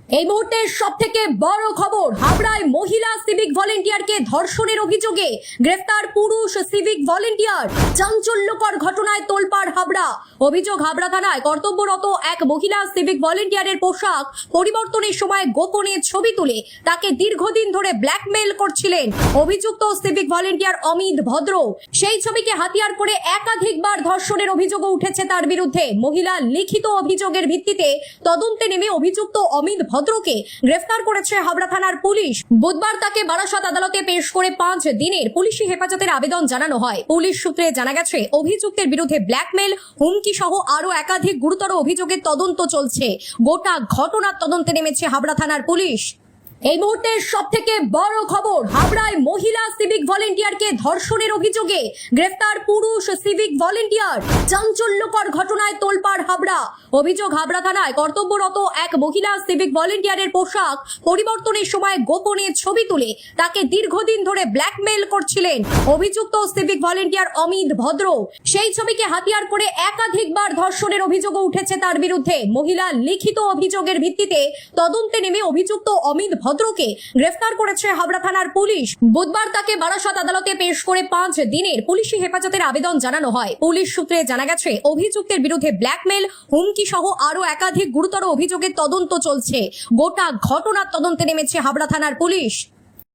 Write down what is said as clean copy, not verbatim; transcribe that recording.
এই মুহূর্তের সবথেকে বড় খবর, হাবড়ায় মহিলা সিভিক ভলেন্টিয়ারকে ধর্ষণের অভিযোগে গ্রেফতার পুরুষ সিভিক ভলেন্টিয়ার। চাঞ্চল্যকর ঘটনায় তোলপাড় হাবড়া। অভিযোগ, হাবড়া থানায় কর্তব্যরত এক মহিলা সিভিক ভলেন্টিয়ারের পোশাক পরিবর্তনের সময় গোপনে ছবি তুলে তাকে দীর্ঘদিন ধরে ব্ল্যাকমেইল করছিলেন অভিযুক্ত সিভিক ভলেন্টিয়ার অমিত ভদ্র। সেই ছবিকে হাতিয়ার করে একাধিকবার ধর্ষণের অভিযোগও উঠেছে তার বিরুদ্ধে। মহিলা লিখিত অভিযোগের ভিত্তিতে তদন্তে নেমে অভিযুক্ত অমিত ভদ্রকে গ্রেফতার করেছে হাবড়া থানার পুলিশ। বুধবার তাকে বারাসাত আদালতে পেশ করে 5 দিনের পুলিশি হেফাজতের আবেদন জানানো হয়। পুলিশ সূত্রে জানা গেছে, অভিযুক্তের বিরুদ্ধে ব্ল্যাকমেইল, হুমকি সহ আরো একাধিক গুরুতর অভিযোগের তদন্ত চলছে। গোটা ঘটনার তদন্তে নেমেছে হাবড়া থানার পুলিশ। এই মুহূর্তের সবথেকে বড় খবর, হাবড়ায় মহিলা সিভিক ভলেন্টিয়ারকে ধর্ষণের অভিযোগে গ্রেফতার পুরুষ সিভিক ভলেন্টিয়ার। চাঞ্চল্যকর ঘটনায় তোলপাড় হাবড়া। অভিযোগ, হাবড়া থানায় কর্তব্যরত এক মহিলা সিভিক ভলেন্টিয়ারের পোশাক পরিবর্তনের সময় গোপনে ছবি তুলে তাকে দীর্ঘদিন ধরে ব্ল্যাকমেইল করছিলেন অভিযুক্ত সিভিক ভলেন্টিয়ার অমিত ভদ্র। সেই ছবিকে হাতিয়ার করে একাধিকবার ধর্ষণের অভিযোগও উঠেছে তার বিরুদ্ধে। মহিলা লিখিত অভিযোগের ভিত্তিতে তদন্তে নেমে অভিযুক্ত অমিত ভদ্রকে গ্রেফতার করেছে হাবড়া থানার পুলিশ। বুধবার তাকে বারাসাত আদালতে পেশ করে 5 দিনের পুলিশি হেফাজতের আবেদন জানানো হয়। পুলিশ সূত্রে জানা গেছে, অভিযুক্তের বিরুদ্ধে ব্ল্যাকমেইল, হুমকি সহ আরো একাধিক গুরুতর অভিযোগের তদন্ত চলছে। গোটা ঘটনার তদন্তে নেমেছে হাবড়া থানার পুলিশ।